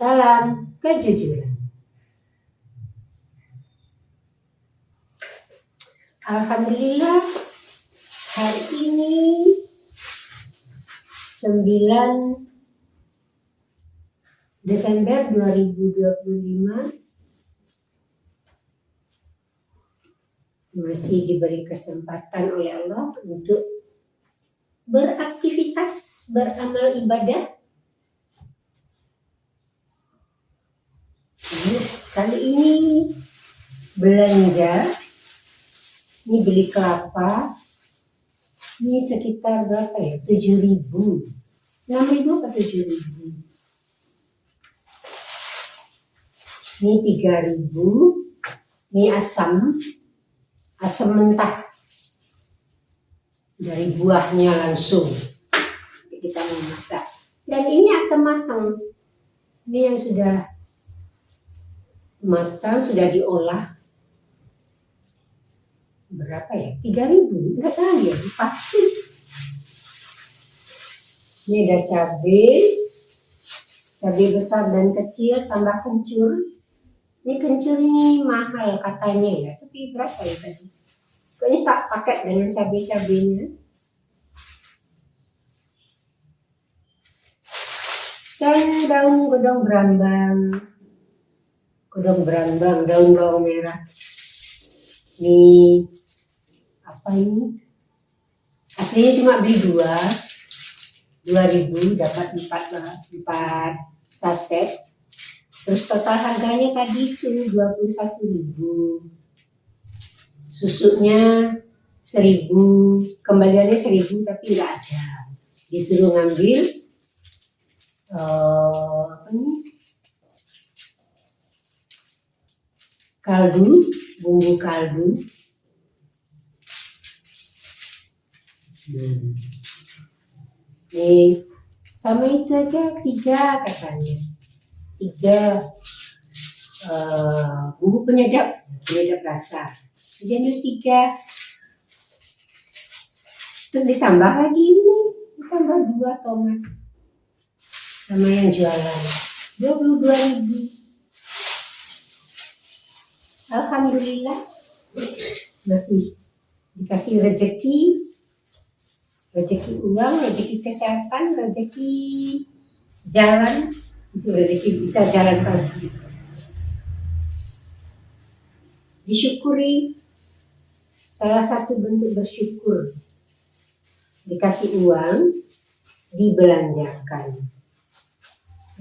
Salam kejujuran. Alhamdulillah, hari ini 9 Desember 2025 masih diberi kesempatan oleh Allah untuk beraktivitas, beramal ibadah. Kali ini belanja, ini beli kelapa, ini sekitar berapa ya? 7.000, 6.000 atau 7.000. Ini 3.000, ini asam mentah dari buahnya langsung kita memasak. Dan ini asam matang, ini yang sudah matang, sudah diolah. Berapa ya? 3.000, enggak tahu ya, pasti. Ini ada cabai besar dan kecil tambah kencur. Ini kencur ini mahal katanya ya, tapi berapa ya tadi? Kayaknya sak paket dengan cabai-cabainya. Dan daun godong berambang, daun bawang merah. Ini apa ini? Aslinya cuma beli 2.000 dapat 4 saset. Terus total harganya tadi itu 21.000. Susunya 1.000, kembaliannya 1.000 tapi nggak ada. Disuruh ngambil bumbu kaldu. Nih, sama itu aja 3 katanya. 3 bumbu penyedap rasa. Jadi 3. Terus ditambah lagi ini, ditambah 2 tomat. Sama yang jualan 22.000. Alhamdulillah masih dikasih rezeki uang, rezeki kesehatan, rezeki jalan, rezeki bisa jalan pagi. Disyukuri, salah satu bentuk bersyukur. Dikasih uang,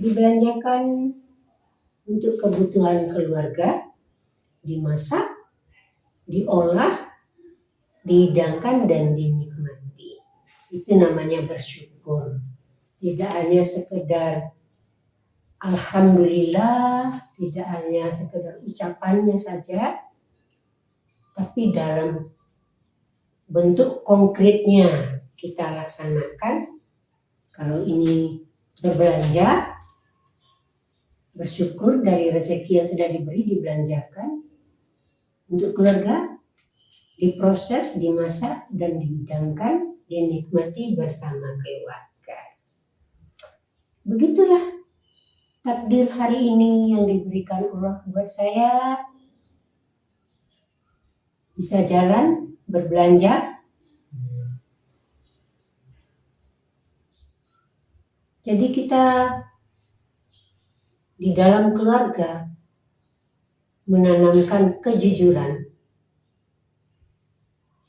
dibelanjakan untuk kebutuhan keluarga, dimasak, diolah, dihidangkan dan dinikmati. Itu namanya bersyukur. Tidak hanya sekedar alhamdulillah, tidak hanya sekedar ucapannya saja, tapi dalam bentuk konkretnya kita laksanakan. Kalau ini berbelanja, bersyukur dari rezeki yang sudah diberi, dibelanjakan untuk keluarga, diproses, dimasak, dan dihidangkan, dinikmati bersama keluarga. Begitulah takdir hari ini yang diberikan Allah buat saya. Bisa jalan, berbelanja. Jadi kita di dalam keluarga menanamkan kejujuran.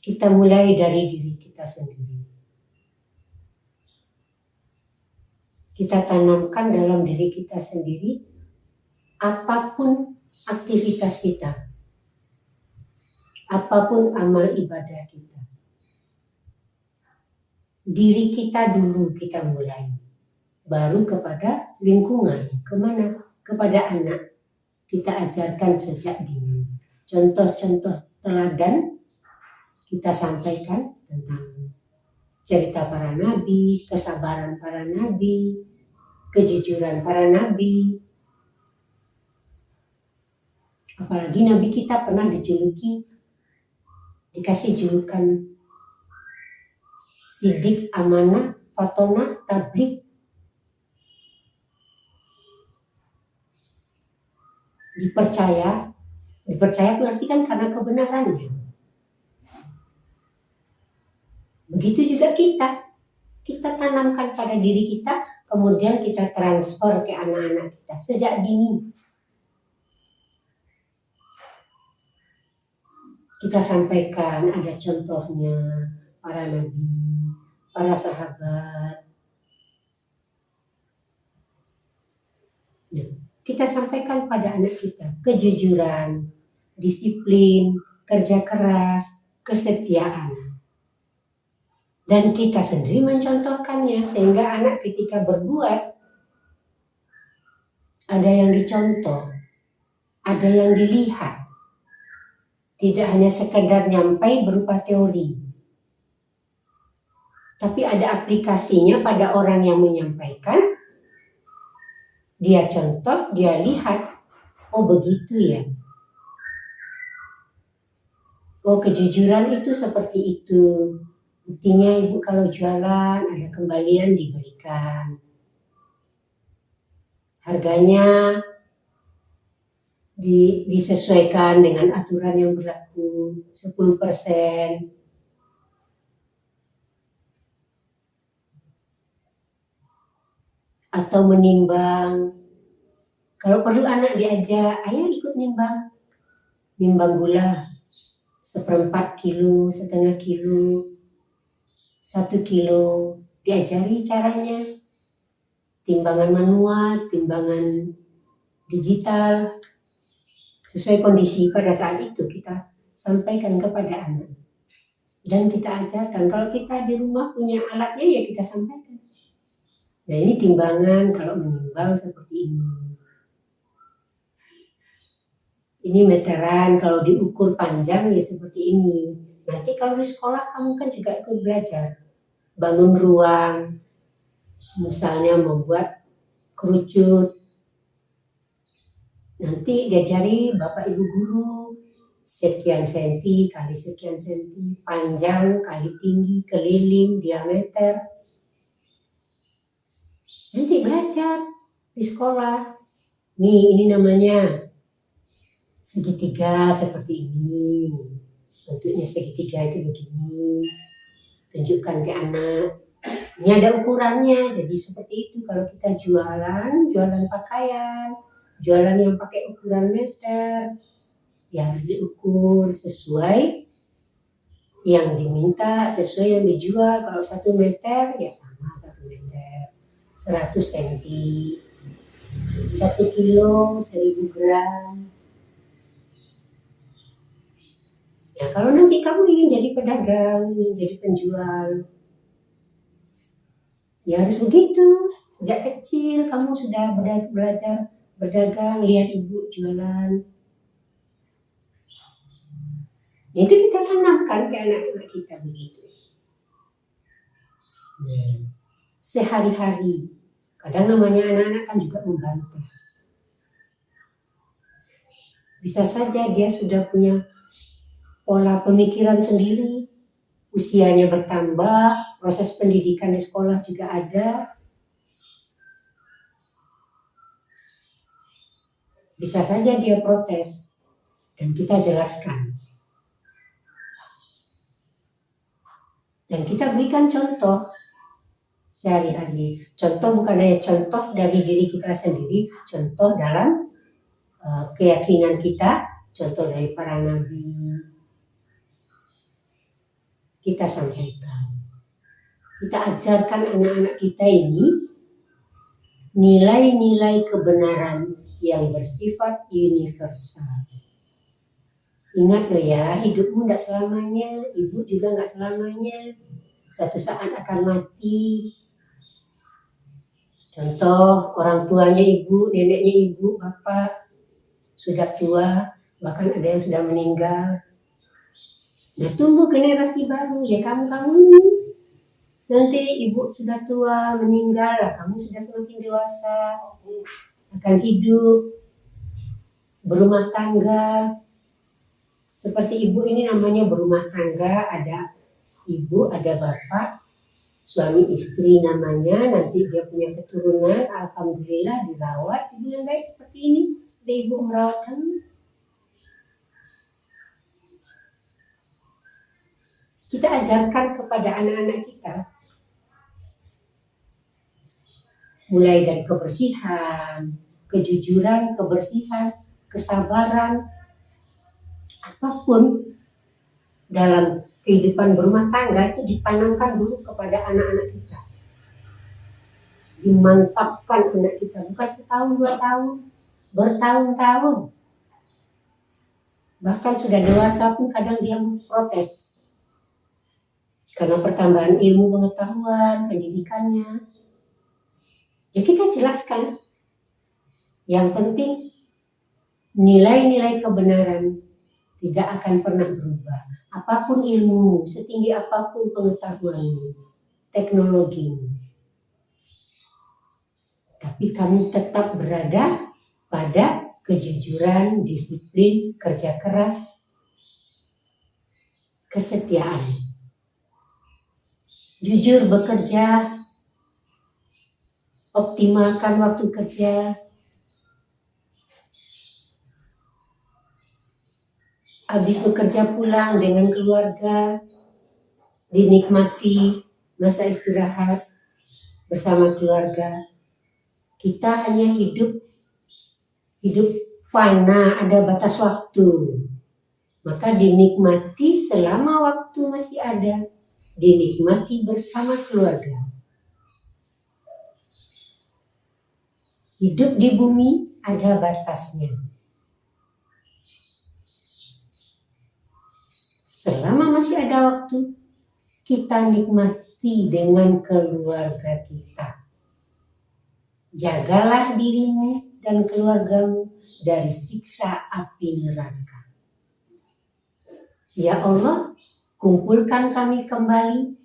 Kita mulai dari diri kita sendiri. Kita tanamkan dalam diri kita sendiri, apapun aktivitas kita, apapun amal ibadah kita. Diri kita dulu kita mulai, baru kepada lingkungan, kemana? Kepada anak. Kita ajarkan sejak dini. Contoh-contoh teladan kita sampaikan tentang cerita para nabi, kesabaran para nabi, kejujuran para nabi. Apalagi nabi kita pernah dikasih julukan Sidik, Amanah, Fatonah, Tablik. dipercaya. Dipercaya berarti kan karena kebenarannya. Begitu juga kita tanamkan pada diri kita, kemudian kita transfer ke anak-anak kita sejak dini. Kita sampaikan, ada contohnya para nabi, para sahabat. Kita sampaikan pada anak kita kejujuran, disiplin, kerja keras, kesetiaan. Dan kita sendiri mencontohkannya sehingga anak ketika berbuat ada yang dicontoh, ada yang dilihat. Tidak hanya sekedar nyampai berupa teori, tapi ada aplikasinya pada orang yang menyampaikan. Dia contoh, dia lihat, oh begitu ya. Oh kejujuran itu seperti itu. Buktinya ibu kalau jualan ada kembalian diberikan. Harganya disesuaikan dengan aturan yang berlaku 10%. Atau menimbang. Kalau perlu anak diajak, ayo ikut nimbang. Nimbang gula 1/4 kilo, 1/2 kilo, 1 kilo. Diajari caranya. Timbangan manual, timbangan digital. Sesuai kondisi pada saat itu kita sampaikan kepada anak. Dan kita ajarkan, kalau kita di rumah punya alatnya ya kita sampaikan. Nah ini timbangan kalau menimbang seperti ini. Ini meteran, kalau diukur panjang ya seperti ini. Nanti kalau di sekolah kamu kan juga ikut belajar. Bangun ruang, misalnya membuat kerucut. Nanti diajari Bapak Ibu guru, sekian senti kali sekian senti, panjang kali tinggi, keliling, diameter. Nanti belajar di sekolah. Nih ini namanya segitiga seperti ini. Bentuknya segitiga itu begini. Tunjukkan ke anak. Ini ada ukurannya. Jadi seperti itu kalau kita jualan pakaian, jualan yang pakai ukuran meter, ya harus diukur sesuai yang diminta, sesuai yang dijual. Kalau 1 meter ya sama 1 meter, 100 cm, 1 kilo, 1000 gram. Ya kalau nanti kamu ingin jadi pedagang, ingin jadi penjual, ya harus begitu. Sejak kecil kamu sudah belajar berdagang, lihat ibu jualan. Itu kita tanamkan ke anak-anak kita begitu. Sehari-hari. Kadang namanya anak-anak kan juga membantu. Bisa saja dia sudah punya pola pemikiran sendiri, usianya bertambah, proses pendidikan di sekolah juga ada. Bisa saja dia protes dan kita jelaskan. Dan kita berikan contoh sehari-hari. Contoh bukan hanya contoh dari diri kita sendiri, contoh dalam keyakinan kita, contoh dari para nabi. Kita sampaikan. Kita ajarkan anak-anak kita ini nilai-nilai kebenaran yang bersifat universal. Ingat loh ya, hidupmu tidak selamanya, ibu juga tidak selamanya. Suatu saat akan mati. Contoh, orang tuanya ibu, neneknya ibu, bapak sudah tua, bahkan ada yang sudah meninggal. Nah, tumbuh generasi baru, ya kamu ini. Nanti ibu sudah tua, meninggal, kamu sudah semakin dewasa, akan hidup, berumah tangga. Seperti ibu ini namanya berumah tangga, ada ibu, ada bapak, suami istri namanya, nanti dia punya keturunan, alhamdulillah dirawat dengan baik seperti ini, seperti ibu merawat kami. Kita ajarkan kepada anak-anak kita, mulai dari kebersihan, kejujuran, kebersihan, kesabaran, apapun dalam kehidupan berumah tangga itu ditanamkan dulu kepada anak-anak kita. Dimantapkan anak kita, bukan setahun, 2 tahun, bertahun-tahun. Bahkan sudah dewasa pun kadang dia memprotes. Karena pertambahan ilmu pengetahuan, pendidikannya. Ya kita jelaskan. Yang penting nilai-nilai kebenaran tidak akan pernah berubah. Apapun ilmu, setinggi apapun pengetahuanmu, teknologimu. Tapi kamu tetap berada pada kejujuran, disiplin, kerja keras, kesetiaan. Jujur bekerja, optimalkan waktu kerja, habis bekerja pulang dengan keluarga, dinikmati masa istirahat bersama keluarga. Kita hanya hidup fana, ada batas waktu. Maka dinikmati selama waktu masih ada, dinikmati bersama keluarga. Hidup di bumi ada batasnya. Selama masih ada waktu, kita nikmati dengan keluarga kita. Jagalah dirimu dan keluargamu dari siksa api neraka. Ya Allah, kumpulkan kami kembali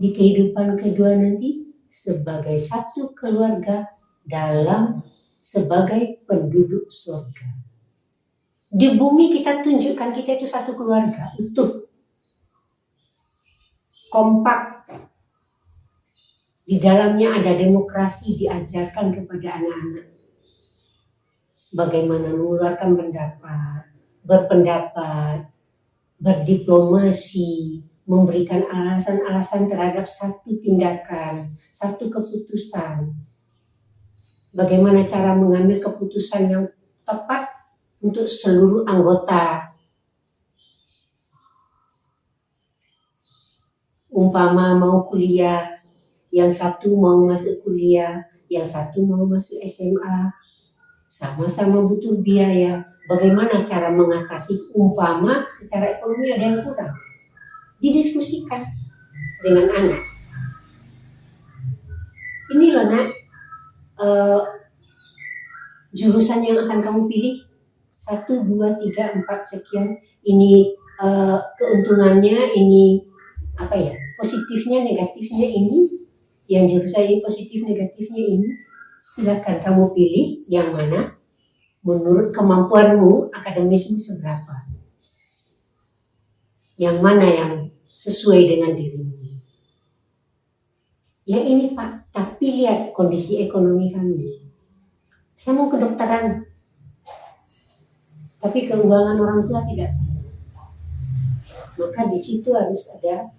di kehidupan kedua nanti sebagai satu keluarga sebagai penduduk surga. Di bumi kita tunjukkan kita itu satu keluarga utuh, kompak. Di dalamnya ada demokrasi, diajarkan kepada anak-anak bagaimana mengeluarkan pendapat, berpendapat, berdiplomasi, memberikan alasan-alasan terhadap satu tindakan, satu keputusan. Bagaimana cara mengambil keputusan yang tepat untuk seluruh anggota. Umpama mau kuliah, yang satu mau masuk kuliah, yang satu mau masuk SMA, sama-sama butuh biaya. Bagaimana cara mengatasi umpama secara ekonomi ada yang kurang? Didiskusikan dengan anak. Ini loh nak, jurusan yang akan kamu pilih 1, 2, 3, 4 sekian. Ini keuntungannya, ini positifnya, negatifnya ini. Yang jurusan ini positif, negatifnya ini. Silakan kamu pilih yang mana menurut kemampuanmu, akademismu seberapa. Yang mana yang sesuai dengan dirimu. Yang ini Pak, tapi lihat kondisi ekonomi kami. Saya mau kedokteran, tapi keuangan orang tua tidak sama. Maka di situ harus ada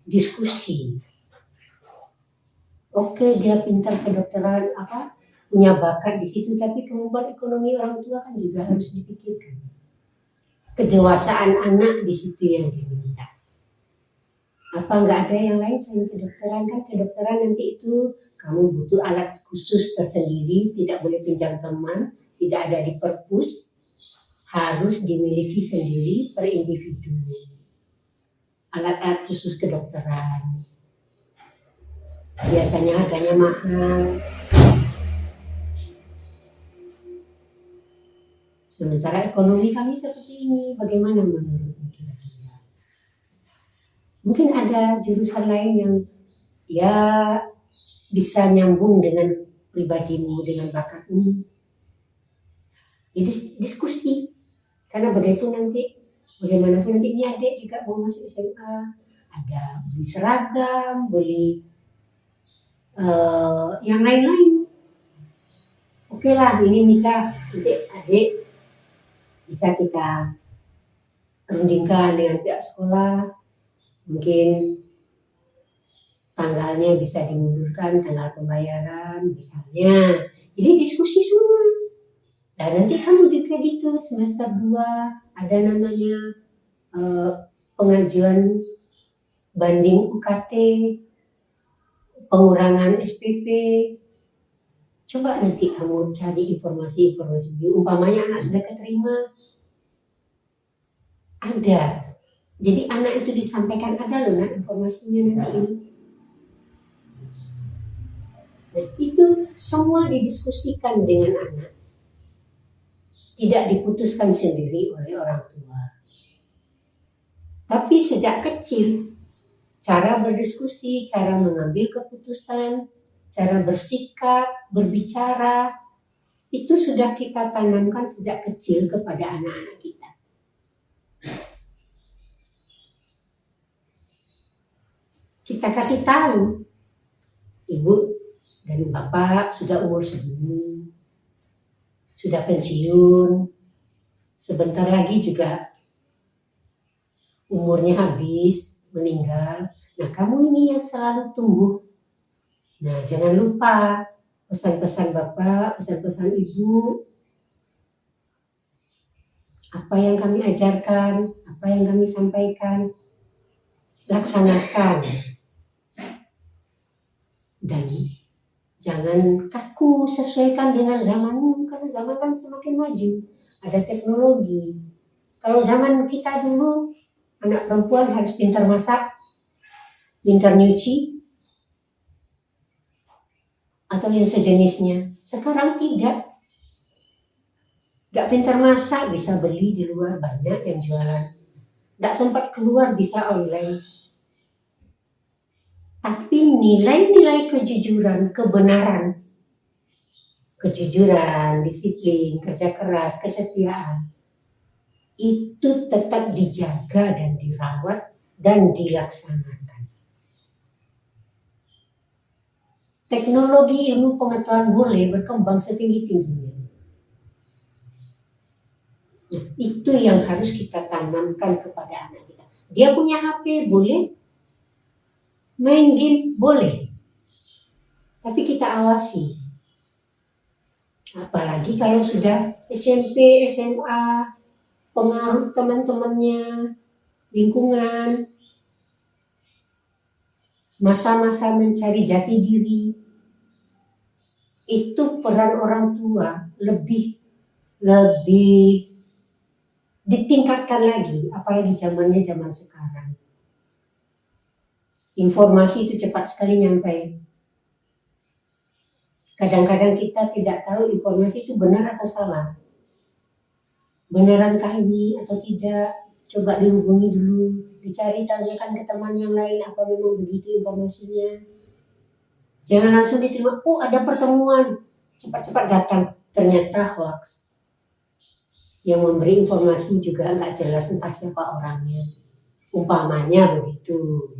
diskusi. Oke, dia pintar kedokteran, punya bakat di situ, tapi kemampuan ekonomi orang tua kan juga harus dipikirkan. Kedewasaan anak di situ yang diminta. Apa nggak ada yang lain selain kedokteran? Kan kedokteran nanti itu kamu butuh alat khusus tersendiri, tidak boleh pinjam teman, tidak ada di perpus, harus dimiliki sendiri per individu. Alat-alat khusus kedokteran. Biasanya harganya mahal. Sementara ekonomi kami seperti ini, bagaimana menurutmu kira-kira? Mungkin ada jurusan lain yang ya bisa nyambung dengan pribadimu, dengan bakatmu. Jadi diskusi, karena bagaimanapun nanti ini adik juga mau masuk SMA, ada beli seragam, beli yang lain-lain. Oke lah, ini bisa nanti adik bisa kita rundingkan dengan pihak sekolah, mungkin tanggalnya bisa dimundurkan, tanggal pembayaran misalnya. Jadi diskusi semua. Dan nanti kamu juga gitu semester 2 ada namanya pengajuan banding UKT, pengurangan SPP. Coba nanti kamu cari informasi-informasi, umpamanya anak sudah keterima, ada. Jadi anak itu disampaikan ada loh nak informasinya nanti ini. Dan itu semua didiskusikan dengan anak. Tidak diputuskan sendiri oleh orang tua. Tapi sejak kecil, cara berdiskusi, cara mengambil keputusan, cara bersikap, berbicara, itu sudah kita tanamkan sejak kecil kepada anak-anak kita. Kita kasih tahu, ibu dan bapak sudah umur segini, sudah pensiun, sebentar lagi juga umurnya habis, meninggal. Nah, kamu ini yang selalu tumbuh. Nah, jangan lupa pesan-pesan bapak, pesan-pesan ibu, apa yang kami ajarkan, apa yang kami sampaikan, laksanakan. Dan jangan kaku, sesuaikan dengan zamanmu, karena zaman kan semakin maju, ada teknologi. Kalau zaman kita dulu, anak perempuan harus pintar masak, pintar nyuci, atau yang sejenisnya. Sekarang tidak. Gak pintar masak, bisa beli di luar, banyak yang jualan. Gak sempat keluar, bisa online. Tapi nilai-nilai kejujuran, kebenaran, disiplin, kerja keras, kesetiaan, itu tetap dijaga dan dirawat dan dilaksanakan. Teknologi ilmu pengetahuan boleh berkembang setinggi-tingginya. Nah, itu yang harus kita tanamkan kepada anak kita. Dia punya HP, boleh. Main game, boleh. Tapi kita awasi. Apalagi kalau sudah SMP, SMA, pengaruh teman-temannya, lingkungan, masa-masa mencari jati diri, itu peran orang tua lebih ditingkatkan lagi, apalagi zamannya zaman sekarang. Informasi itu cepat sekali nyampe. Kadang-kadang kita tidak tahu informasi itu benar atau salah. Benarankah ini atau tidak? Coba dihubungi dulu, dicari, tanyakan ke teman yang lain apa memang begitu informasinya. Jangan langsung diterima, oh ada pertemuan, cepat-cepat datang, ternyata hoax. Yang memberi informasi juga nggak jelas entah siapa orangnya. Umpamanya begitu.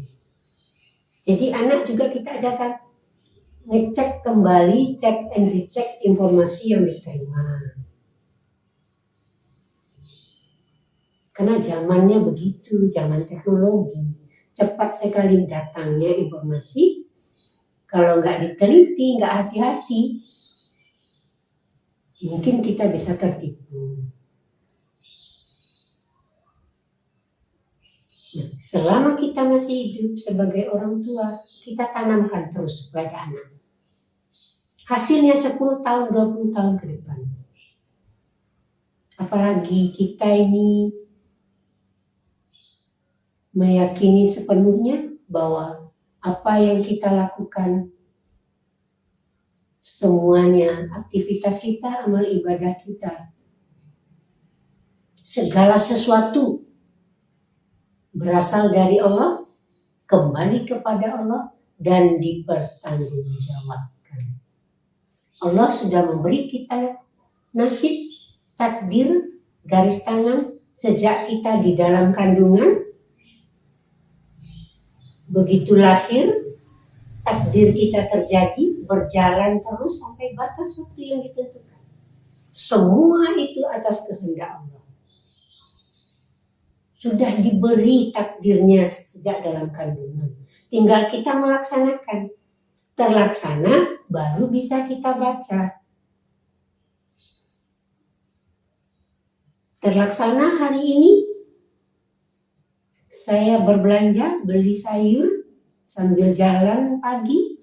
Jadi anak juga kita ajarkan ngecek kembali, cek and recheck informasi yang diterima. Karena zamannya begitu, zaman teknologi, cepat sekali datangnya informasi. Kalau nggak diteliti, nggak hati-hati, mungkin kita bisa tertipu. Nah, selama kita masih hidup sebagai orang tua, kita tanamkan terus kepada anak. Hasilnya 10 tahun, 20 tahun ke depan. Apalagi kita ini meyakini sepenuhnya bahwa apa yang kita lakukan, semuanya, aktivitas kita, amal ibadah kita, segala sesuatu berasal dari Allah, kembali kepada Allah, dan dipertanggungjawabkan. Allah sudah memberi kita nasib, takdir, garis tangan sejak kita di dalam kandungan Begitu lahir, takdir kita terjadi, berjalan terus sampai batas waktu yang ditentukan. Semua itu atas kehendak Allah. Sudah diberi takdirnya sejak dalam kandungan. Tinggal kita melaksanakan. Terlaksana, baru bisa kita baca. Terlaksana hari ini, saya berbelanja, beli sayur, sambil jalan pagi,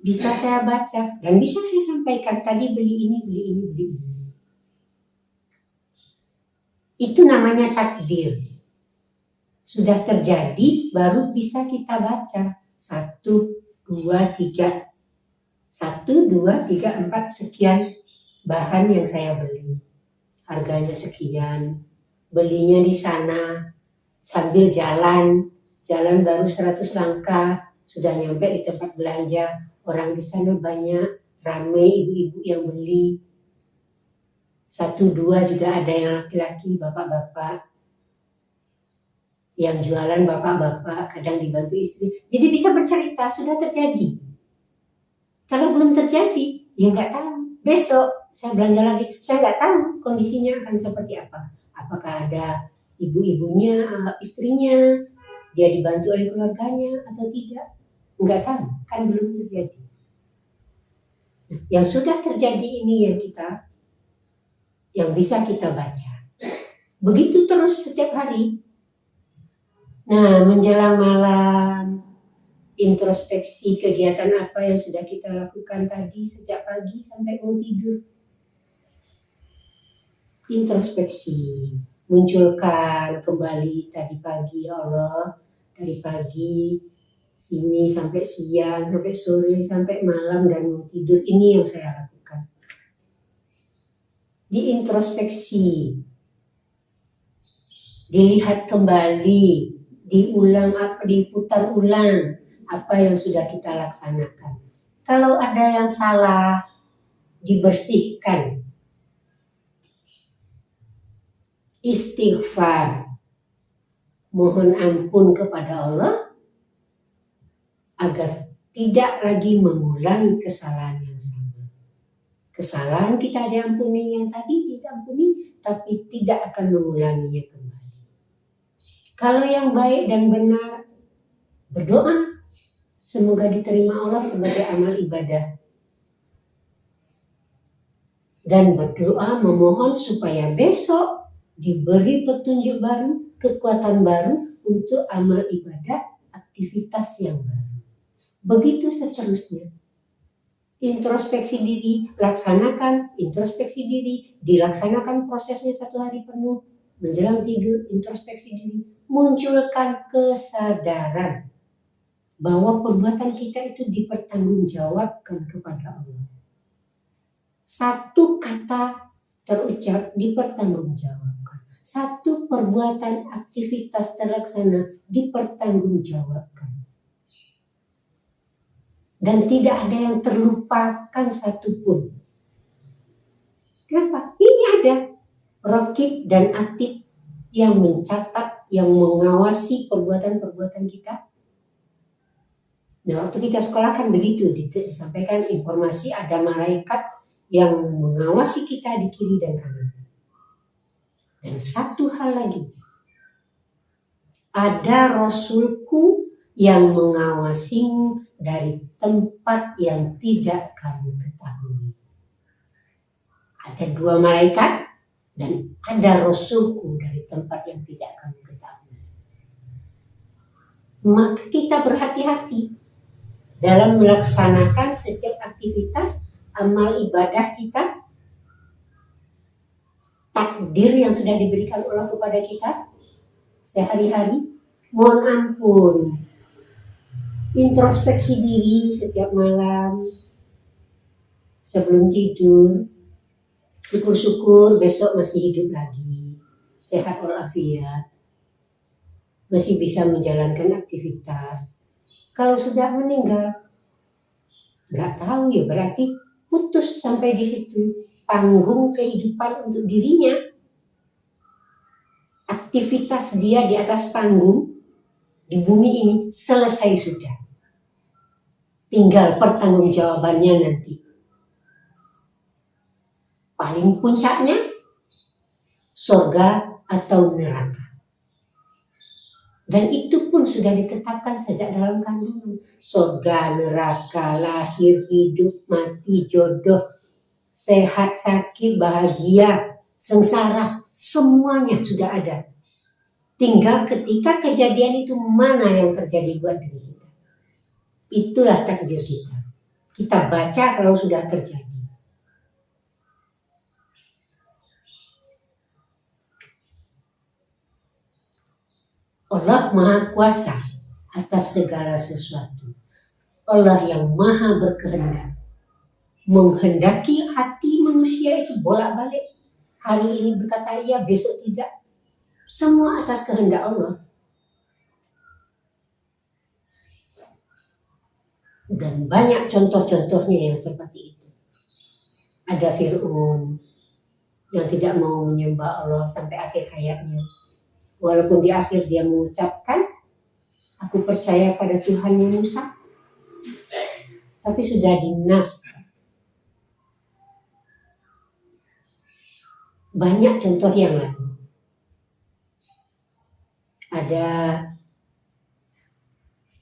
bisa saya baca. Dan bisa saya sampaikan, tadi beli ini, beli ini, beli ini. Itu namanya takdir. Sudah terjadi, baru bisa kita baca. 1, 2, 3. 1, 2, 3, 4, sekian bahan yang saya beli. Harganya sekian. Belinya di sana, sambil jalan baru 100 langkah. Sudah nyampe di tempat belanja. Orang di sana banyak, ramai ibu-ibu yang beli. 1, 2 juga ada yang laki-laki, bapak-bapak. Yang jualan bapak-bapak, kadang dibantu istri. Jadi bisa bercerita, sudah terjadi. Kalau belum terjadi, ya nggak tahu. Besok saya belanja lagi, saya nggak tahu kondisinya akan seperti apa. Apakah ada ibu-ibunya, istrinya, dia dibantu oleh keluarganya atau tidak. Nggak tahu, kan belum terjadi. Yang sudah terjadi ini yang bisa kita baca. Begitu terus setiap hari. Nah, menjelang malam, introspeksi kegiatan apa yang sudah kita lakukan tadi sejak pagi sampai mau tidur. Introspeksi, munculkan kembali tadi pagi, ya Allah, dari pagi sini sampai siang, sampai sore, sampai malam dan mau tidur, ini yang saya lakukan. Diintrospeksi, dilihat kembali, diputar ulang apa yang sudah kita laksanakan. Kalau ada yang salah, dibersihkan. Istighfar, mohon ampun kepada Allah agar tidak lagi mengulangi kesalahan yang sama. Kesalahan kita diampuni, yang tadi diampuni, tapi tidak akan mengulanginya kembali. Kalau yang baik dan benar, berdoa semoga diterima Allah sebagai amal ibadah. Dan berdoa memohon supaya besok diberi petunjuk baru, kekuatan baru untuk amal ibadah, aktivitas yang baru. Begitu seterusnya. Introspeksi diri, laksanakan introspeksi diri, dilaksanakan prosesnya 1 hari penuh. Menjelang tidur, introspeksi diri, munculkan kesadaran bahwa perbuatan kita itu dipertanggungjawabkan kepada Allah. 1 kata terucap dipertanggungjawabkan. 1 perbuatan aktivitas terlaksana dipertanggungjawabkan. Dan tidak ada yang terlupakan satupun. Kenapa? Ini ada Raqib dan Atid yang mencatat, yang mengawasi perbuatan-perbuatan kita. Nah, waktu kita sekolah kan begitu, disampaikan informasi ada malaikat yang mengawasi kita di kiri dan kanan. Dan 1 hal lagi, ada Rasulku yang mengawasimu dari tempat yang tidak kamu ketahui. Ada 2 malaikat dan ada Rasulku dari tempat yang tidak kamu ketahui. Maka kita berhati-hati dalam melaksanakan setiap aktivitas amal ibadah kita, takdir yang sudah diberikan Allah kepada kita sehari-hari. Mohon ampun, introspeksi diri setiap malam sebelum tidur. Syukur-syukur besok masih hidup lagi, sehat walafiat, masih bisa menjalankan aktivitas. Kalau sudah meninggal, nggak tahu ya, berarti putus sampai di situ panggung kehidupan untuk dirinya. Aktivitas dia di atas panggung di bumi ini selesai sudah. Tinggal pertanggungjawabannya nanti. Paling puncaknya surga atau neraka. Dan itu pun sudah ditetapkan sejak dalam kandungan. Surga, neraka, lahir, hidup, mati, jodoh, sehat, sakit, bahagia, sengsara, semuanya sudah ada. Tinggal ketika kejadian itu mana yang terjadi buat diri kita. Itulah takdir kita. Kita baca kalau sudah terjadi. Allah Maha Kuasa atas segala sesuatu. Allah yang Maha berkehendak. Menghendaki hati manusia itu bolak-balik. Hari ini berkata iya, besok tidak. Semua atas kehendak Allah. Dan banyak contoh-contohnya yang seperti itu. Ada Fir'aun yang tidak mau menyembah Allah sampai akhir hayatnya. Walaupun di akhir dia mengucapkan, aku percaya pada Tuhannya Musa. Tapi sudah dinas. Banyak contoh yang lain. Ada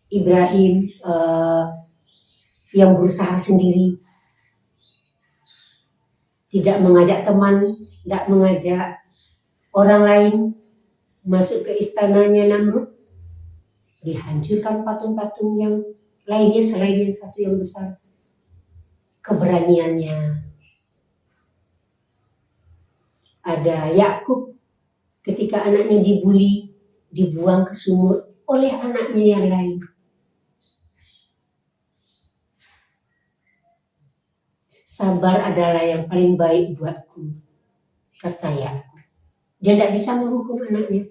Ibrahim yang berusaha sendiri. Tidak mengajak teman, tidak mengajak orang lain. Masuk ke istananya Namrud, dihancurkan patung-patung yang lainnya selain yang satu yang besar. Keberaniannya. Ada Yakub ketika anaknya dibuli, dibuang ke sumur oleh anaknya yang lain. Sabar adalah yang paling baik buatku, kata Yakub. Dia tidak bisa menghukum anaknya.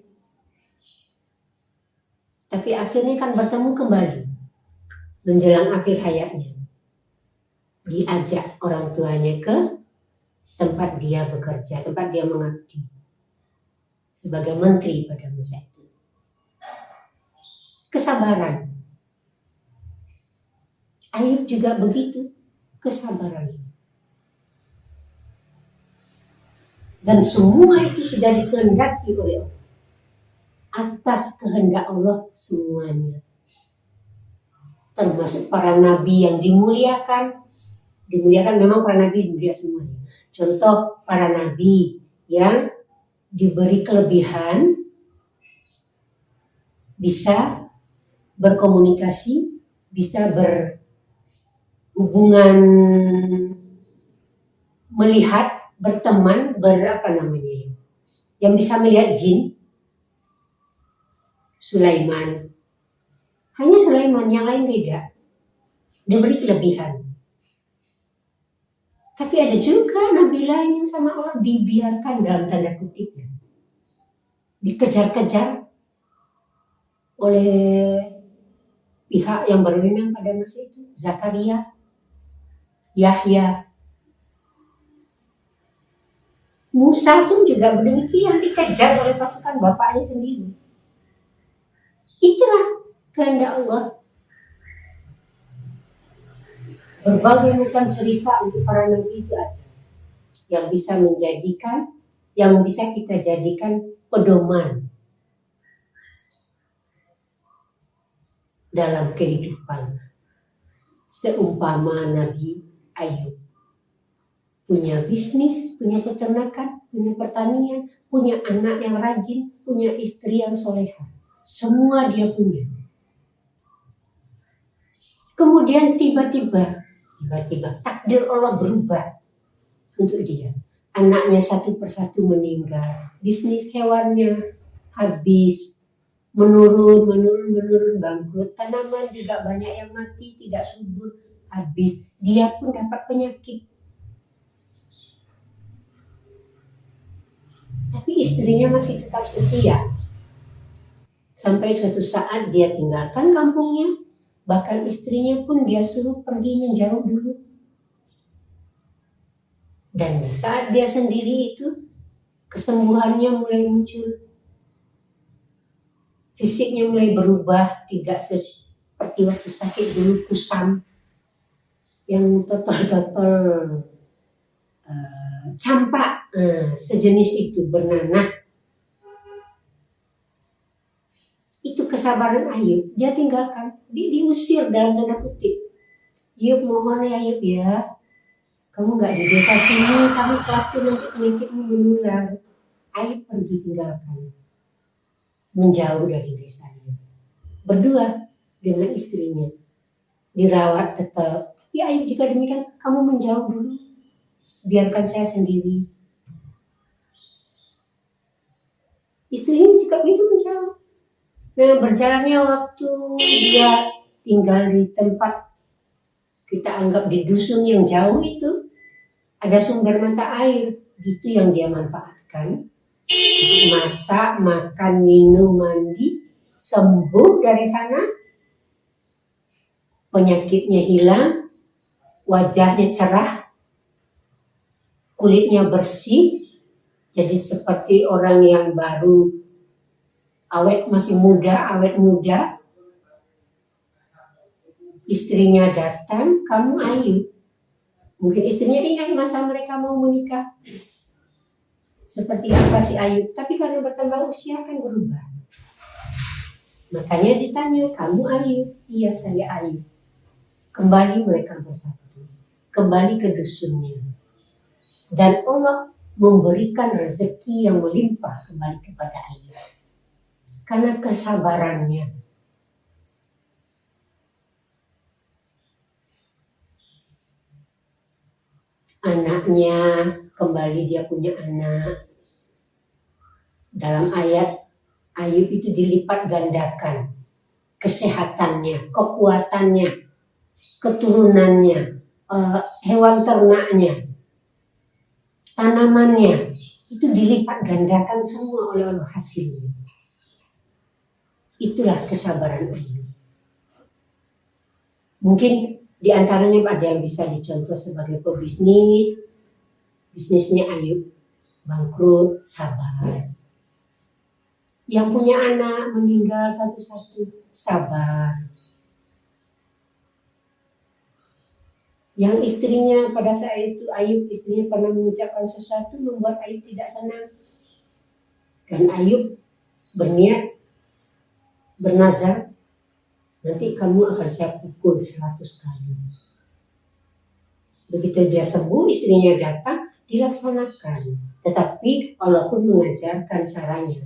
Tapi akhirnya kan bertemu kembali menjelang akhir hayatnya. Diajak orang tuanya ke tempat dia bekerja, tempat dia mengabdi sebagai menteri pada masa itu. Kesabaran. Ayub juga begitu, kesabaran. Dan semua itu sudah dikehendaki oleh Allah. Atas kehendak Allah semuanya. Termasuk para nabi yang dimuliakan. Dimuliakan memang para nabi mulia semuanya. Contoh para nabi yang diberi kelebihan, bisa berkomunikasi, bisa berhubungan, melihat, berteman, yang bisa melihat jin. Sulaiman. Hanya Sulaiman, yang lain tidak. Diberi kelebihan. Tapi ada juga nabi lain yang sama Allah dibiarkan dalam tanda kutip. Dikejar-kejar oleh pihak yang berwenang pada masa itu. Zakaria, Yahya. Musa pun juga demikian, dikejar oleh pasukan bapaknya sendiri. Itulah kehendak Allah. Berbagai macam cerita untuk para nabi itu ada. Yang bisa kita jadikan pedoman dalam kehidupan. Seumpama Nabi Ayub. Punya bisnis, punya peternakan, punya pertanian, punya anak yang rajin, punya istri yang solehah. Semua dia punya. Kemudian tiba-tiba takdir Allah berubah untuk dia. Anaknya satu persatu meninggal. Bisnis hewannya habis. Menurun, bangkrut. Tanaman juga banyak yang mati, tidak subur, habis. Dia pun dapat penyakit. Tapi istrinya masih tetap setia. Sampai suatu saat dia tinggalkan kampungnya. Bahkan istrinya pun dia suruh pergi menjauh dulu. Dan di saat dia sendiri itu, kesembuhannya mulai muncul. fisiknya mulai berubah, tidak seperti waktu sakit dulu kusam, yang total campak, sejenis itu bernanah. Itu kesabaran Ayub, dia tinggalkan, diusir dalam tanda kutip. Ayub, mohon ya Ayub ya, kamu nggak di desa sini, kamu khawatir nanti penyakitmu menular. Ayub pergi tinggalkan, menjauh dari desanya, berdua dengan istrinya, dirawat tetap. Tapi Ayub juga demikian, kamu menjauh dulu, biarkan saya sendiri. Istrinya juga begitu menjauh. Nah, berjalannya waktu, dia tinggal di tempat kita anggap di dusun yang jauh itu, ada sumber mata air, itu yang dia manfaatkan. Masak, makan, minum, mandi, sembuh dari sana, penyakitnya hilang, wajahnya cerah, kulitnya bersih, jadi seperti orang yang baru awet, masih muda, awet muda. Istrinya datang, kamu Ayub. Mungkin istrinya ingat masa mereka mau menikah, seperti apa si Ayub. Tapi karena bertambah usia kan berubah. Makanya ditanya, kamu Ayub? Iya, saya Ayub. Kembali mereka bersatu, kembali ke dusunnya. Dan Allah memberikan rezeki yang melimpah kembali kepada Ayub. Karena kesabarannya. Anaknya, kembali dia punya anak. Dalam ayat, Ayub itu dilipat gandakan. Kesehatannya, kekuatannya, keturunannya, hewan ternaknya, tanamannya, itu dilipat gandakan semua oleh Allah hasilnya. Itulah kesabaran Ayub. Mungkin di antaranya ada yang bisa dicontoh sebagai pebisnis, bisnisnya Ayub bangkrut, sabar. Yang punya anak meninggal satu-satu, sabar. Yang istrinya pada saat itu, Ayub istrinya pernah mengucapkan sesuatu membuat Ayub tidak senang. Dan Ayub berniat, bernazar, nanti kamu akan saya pukul 100 kali. Begitu dia sembuh, istrinya datang, dilaksanakan. Tetapi Allah pun mengajarkan caranya.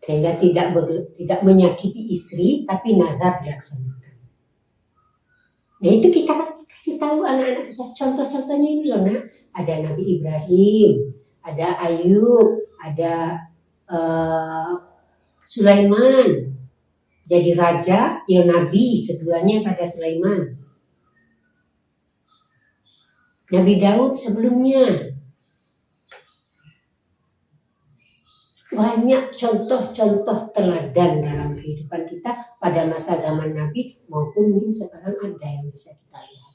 Sehingga tidak menyakiti istri, tapi nazar dilaksanakan. Nah itu kita kasih tahu anak-anak kita, contoh-contohnya ini loh nak. Ada Nabi Ibrahim, ada Ayub, ada Sulaiman, jadi raja, ya nabi, keduanya pada Sulaiman. Nabi Daud sebelumnya. Banyak contoh-contoh teladan dalam kehidupan kita pada masa zaman Nabi maupun mungkin sekarang ada yang bisa kita lihat.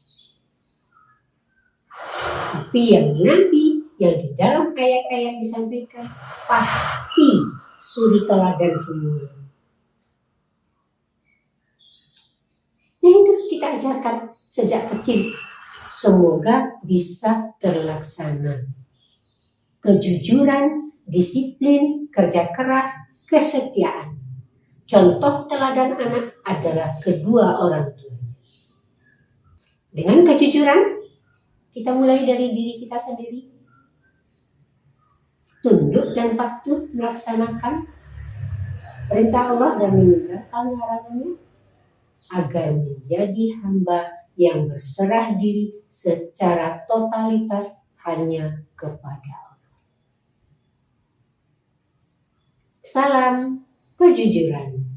Tapi yang Nabi, yang di dalam ayat-ayat disampaikan, pasti suri teladan semua. Nah itu kita ajarkan sejak kecil. Semoga bisa terlaksana. Kejujuran, disiplin, kerja keras, kesetiaan. Contoh teladan anak adalah kedua orang tua. Dengan kejujuran, kita mulai dari diri kita sendiri. Tunduk dan patuh melaksanakan perintah Allah dan meninggalkan larangannya, agar menjadi hamba yang berserah diri secara totalitas hanya kepada Allah. Salam kejujuran.